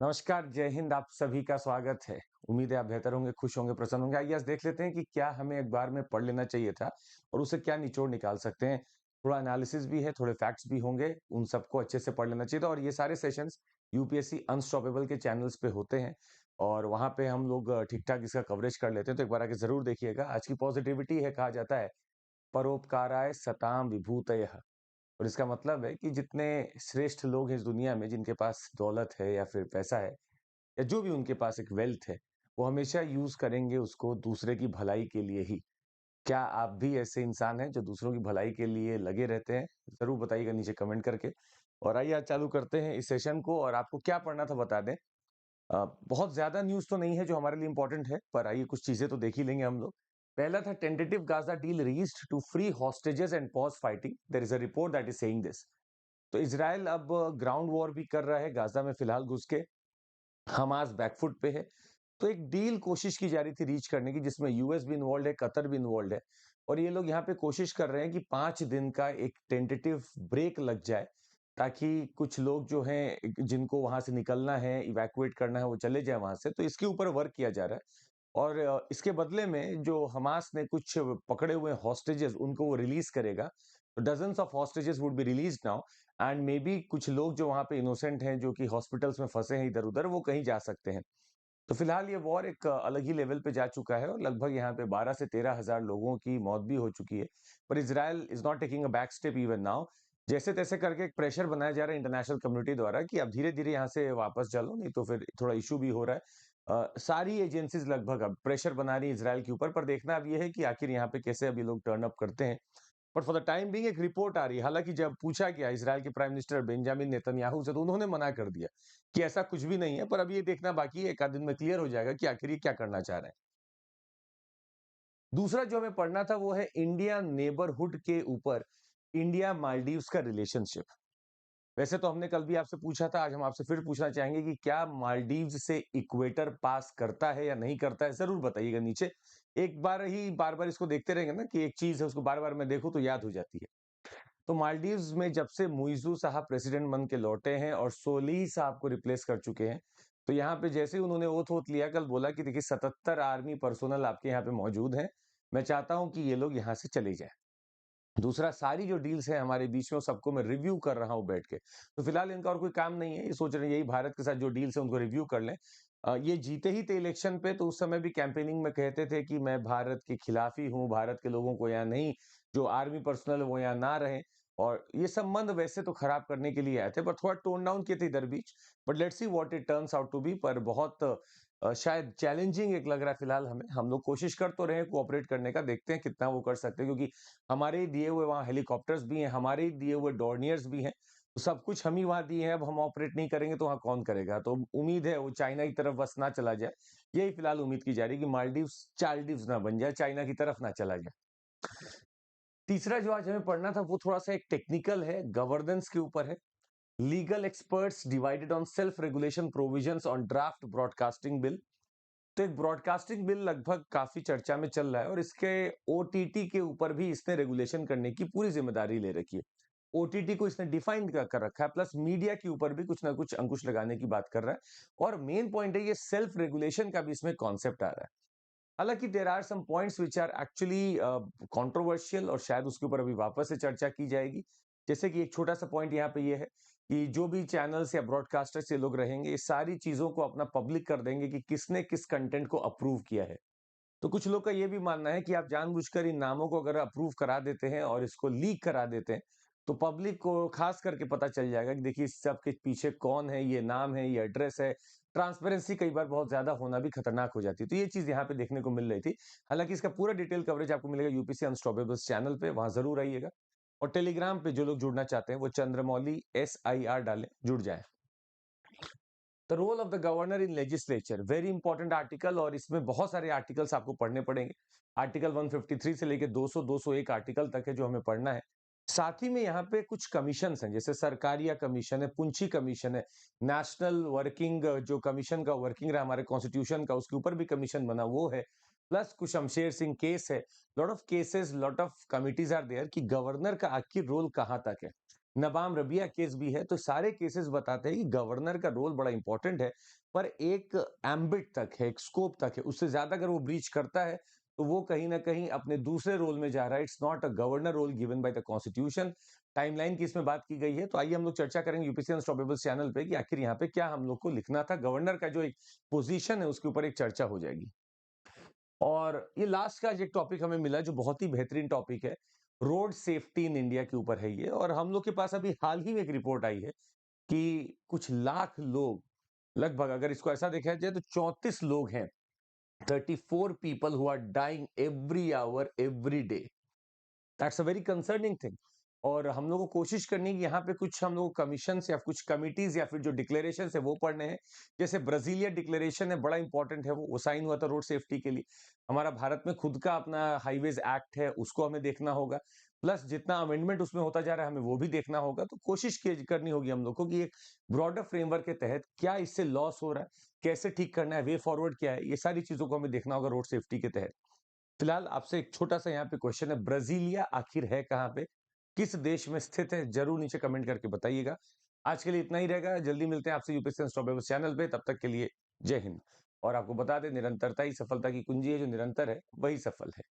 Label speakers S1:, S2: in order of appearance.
S1: नमस्कार, जय हिंद। आप सभी का स्वागत है। उम्मीद है आप बेहतर होंगे, खुश होंगे, प्रसन्न होंगे। आइए आज देख लेते हैं कि क्या हमें अखबार में पढ़ लेना चाहिए था और उससे क्या निचोड़ निकाल सकते हैं। थोड़ा एनालिसिस भी है, थोड़े फैक्ट्स भी होंगे, उन सबको अच्छे से पढ़ लेना चाहिए था। और ये सारे सेशंस यूपीएससी अनस्टॉपेबल के चैनल्स पे होते हैं और वहाँ पे हम लोग ठीक-ठाक इसका कवरेज कर लेते हैं, तो एक बार आके ज़रूर देखिएगा। आज की पॉजिटिविटी है, कहा जाता है, परोपकाराय सताम विभूतयः। और इसका मतलब है कि जितने श्रेष्ठ लोग हैं इस दुनिया में, जिनके पास दौलत है या फिर पैसा है या जो भी उनके पास एक वेल्थ है, वो हमेशा यूज़ करेंगे उसको दूसरे की भलाई के लिए ही। क्या आप भी ऐसे इंसान हैं जो दूसरों की भलाई के लिए लगे रहते हैं? ज़रूर बताइएगा नीचे कमेंट करके। और आइए आज चालू करते हैं इस सेशन को और आपको क्या पढ़ना था बता दें। बहुत ज़्यादा न्यूज़ तो नहीं है जो हमारे लिए इम्पोर्टेंट है, पर आइए कुछ चीज़ें तो देख ही लेंगे हम लोग। पहला था tentative Gaza deal reached to free hostages and pause fighting. There is a report that is saying this. तो इज़राइल अब ग्राउंड वॉर भी कर रहा है गाज़ा में फिलहाल घुस के। हमास बैकफुट पे है। तो एक डील कोशिश की जा रही थी रीच करने की जिसमें यूएस भी इन्वॉल्व है, कतर भी इन्वॉल्व है और ये लोग यहाँ पे कोशिश कर रहे हैं कि 5 दिन का एक टेंटेटिव ब्रेक लग जाए ताकि कुछ लोग जो हैं जिनको वहां से निकलना है, इवैक्यूएट करना है, वो चले जाए वहां से। तो इसके ऊपर वर्क किया जा रहा है और इसके बदले में जो हमास ने कुछ पकड़े हुए हॉस्टेजेस उनको वो रिलीज करेगा। तो dozens of hostages would be release now and may be कुछ लोग जो वहां पे इनोसेंट हैं, जो कि हॉस्पिटल्स में फंसे हैं इधर उधर, वो कहीं जा सकते हैं। तो फिलहाल ये वॉर एक अलग ही लेवल पे जा चुका है और लगभग यहाँ पे 12 से 13 हजार लोगों की मौत भी हो चुकी है। पर Israel is not taking a back step even now. जैसे तैसे करके एक प्रेशर बनाया जा रहा है इंटरनेशनल कम्युनिटी द्वारा कि अब धीरे धीरे यहाँ से वापस चलो, नहीं तो फिर थोड़ा इशू भी हो रहा है। सारी एजेंसीज लगभग अब प्रेशर बना रही है इसराइल के ऊपर, पर देखना अब ये है कि आखिर यहाँ पे कैसे अभी लोग टर्न अप करते हैं। But for the time being एक रिपोर्ट आ रही है। हालांकि जब पूछा गया इसराइल के प्राइम मिनिस्टर बेंजामिन नेतन्याहू से, तो उन्होंने मना कर दिया कि ऐसा कुछ भी नहीं है। पर अब ये देखना बाकी है, एक आध दिन में क्लियर हो जाएगा कि आखिर ये क्या करना चाह रहे हैं। दूसरा जो हमें पढ़ना था वो है इंडिया नेबरहुड के ऊपर इंडिया मालदीव्स का रिलेशनशिप। वैसे तो हमने कल भी आपसे पूछा था, आज हम आपसे फिर पूछना चाहेंगे कि क्या मालदीव्स से इक्वेटर पास करता है या नहीं करता है, जरूर बताइएगा नीचे। एक बार ही बार बार इसको देखते रहेंगे ना कि एक चीज है उसको बार बार मैं देखूं तो याद हो जाती है। तो मालदीव्स में जब से मुइज़ू साहब प्रेसिडेंट बन के लौटे हैं और सोलिह साहब को रिप्लेस कर चुके हैं, तो यहाँ पे जैसे ही उन्होंने ओथ वोथ लिया, कल बोला कि देखिए 77 आर्मी पर्सोनल आपके यहाँ पे मौजूद हैं। मैं चाहता हूं कि ये लोग यहाँ से चले जाएं। दूसरा, सारी जो डील्स है हमारे बीच में, वो सबको मैं रिव्यू कर रहा हूँ बैठ के। तो फिलहाल इनका और कोई काम नहीं है, ये सोच रहे हैं यही भारत के साथ जो डील्स है उनको रिव्यू कर लें। ये जीते ही थे इलेक्शन पे, तो उस समय भी कैंपेनिंग में कहते थे कि मैं भारत के खिलाफ ही हूँ, भारत के लोगों को यहाँ नहीं, जो आर्मी पर्सनल है वो यहाँ ना रहे। और ये संबंध वैसे तो खराब करने के लिए आए थे, पर थोड़ा टोन डाउन किए थे इधर बीच। But let's see what it turns out to be. पर बहुत शायद चैलेंजिंग एक लग रहा है फिलहाल हमें। हम लोग कोशिश कर तो रहे हैं कोऑपरेट करने का, देखते हैं कितना वो कर सकते हैं, क्योंकि हमारे ही दिए हुए वहाँ हेलीकॉप्टर्स भी हैं, हमारे ही दिए हुए डॉर्नियर्स भी हैं। तो सब कुछ हम ही वहाँ दिए हैं, अब हम ऑपरेट नहीं करेंगे तो वहाँ कौन करेगा। तो उम्मीद है वो चाइना की तरफ बस ना चला जाए। यही फिलहाल उम्मीद की जा रही है कि मालदीव्स चालदीव्स ना बन जाए, चाइना की तरफ ना चला जाए। तीसरा जो आज हमें पढ़ना था वो थोड़ा सा एक टेक्निकल है, गवर्नेंस के ऊपर है। Legal experts divided on self regulation provisions on draft broadcasting bill. तो एक ब्रॉडकास्टिंग बिल लगभग काफी चर्चा में चल रहा है और इसके ओटीटी के ऊपर भी इसने रेगुलेशन करने की पूरी जिम्मेदारी ले रखी है। ओटीटी को इसने डिफाइन कर रखा है, प्लस मीडिया के ऊपर भी कुछ ना कुछ अंकुश लगाने की बात कर रहा है। और मेन पॉइंट है ये सेल्फ रेगुलेशन का भी इसमें कॉन्सेप्ट आ रहा है। हालांकि there are some points which are actually controversial और शायद उसके ऊपर अभी वापस से चर्चा की जाएगी। जैसे कि एक छोटा सा पॉइंट यहाँ पे ये है कि जो भी चैनल्स या ब्रॉडकास्टर्स ये लोग रहेंगे, ये सारी चीजों को अपना पब्लिक कर देंगे कि किसने किस कंटेंट को अप्रूव किया है। तो कुछ लोग का ये भी मानना है कि आप जानबूझकर इन नामों को अगर अप्रूव करा देते हैं और इसको लीक करा देते हैं, तो पब्लिक को खास करके पता चल जाएगा कि देखिए इस सब के पीछे कौन है, ये नाम है, ये एड्रेस है। ट्रांसपेरेंसी कई बार बहुत ज्यादा होना भी खतरनाक हो जाती है। तो ये चीज यहाँ पे देखने को मिल रही थी। हालांकि इसका पूरा डिटेल कवरेज आपको मिलेगा यूपीसी अनस्टॉपेबल्स चैनल पे, वहां जरूर आइएगा। और टेलीग्राम पे जो लोग जुड़ना चाहते हैं वो चंद्रमौली SIR डालें, जुड़ जाए। The role of the governor in legislature, very important article, और इसमें बहुत सारे आर्टिकल्स आपको पढ़ने पड़ेंगे। आर्टिकल 153 से लेकर 200 201 आर्टिकल तक है जो हमें पढ़ना है। साथ ही में यहाँ पे कुछ कमीशन हैं, जैसे सरकारिया कमीशन है, पुंछी कमीशन है, नेशनल वर्किंग जो कमीशन का वर्किंग रहा हमारे कॉन्स्टिट्यूशन का, उसके ऊपर भी कमीशन बना वो है। प्लस कुछ शमशेर सिंह केस है। Lot of cases, lot of committees are there कि गवर्नर का आखिर रोल कहाँ तक है। नबाम रबिया केस भी है। तो सारे केसेस बताते हैं कि गवर्नर का रोल बड़ा इंपॉर्टेंट है, पर एक एम्बिट तक है, एक स्कोप तक है। उससे ज्यादा अगर वो ब्रीच करता है तो वो कहीं ना कहीं अपने दूसरे रोल में जा रहा है। It's not a governor role given by the constitution. Timeline की इसमें बात की गई है, तो आइए हम लोग चर्चा करेंगे यूपीएससी अनस्टॉपेबल चैनल पे कि आखिर यहाँ पे क्या हम लोग को लिखना था। गवर्नर का जो एक पोजीशन है उसके ऊपर एक चर्चा हो जाएगी। और ये लास्ट का एक टॉपिक हमें मिला जो बहुत ही बेहतरीन टॉपिक है, रोड सेफ्टी इन इंडिया के ऊपर है ये। और हम लोग के पास अभी हाल ही में एक रिपोर्ट आई है कि कुछ लाख लोग, लगभग अगर इसको ऐसा देखा जाए तो 34 लोग हैं, 34 people who are dying every hour every day. That's a very concerning thing. और हम लोग को कोशिश करनी है कि यहाँ पे कुछ हम लोग कमीशन या कुछ कमिटीज या फिर जो डिक्लेरेशन है वो पढ़ने हैं। जैसे ब्राजीलिया डिक्लेरेशन है, बड़ा इंपॉर्टेंट है, वो साइन हुआ था रोड सेफ्टी के लिए। हमारा भारत में खुद का अपना हाईवेज एक्ट है, उसको हमें देखना होगा। प्लस जितना अमेंडमेंट उसमें होता जा रहा है हमें वो भी देखना होगा। तो कोशिश करनी होगी हम लोग को कि एक ब्रॉडर फ्रेमवर्क के तहत क्या इससे लॉस हो रहा है, कैसे ठीक करना है, वे फॉरवर्ड क्या है, ये सारी चीजों को हमें देखना होगा रोड सेफ्टी के तहत। फिलहाल आपसे एक छोटा सा यहाँ पे क्वेश्चन है, ब्राजीलिया आखिर है कहाँ पे, किस देश में स्थित है, जरूर नीचे कमेंट करके बताइएगा। आज के लिए इतना ही रहेगा, जल्दी मिलते हैं आपसे यूपीएससी अनस्टॉपेबल चैनल पे। तब तक के लिए जय हिंद। और आपको बता दें, निरंतरता ही सफलता की कुंजी है, जो निरंतर है वही सफल है।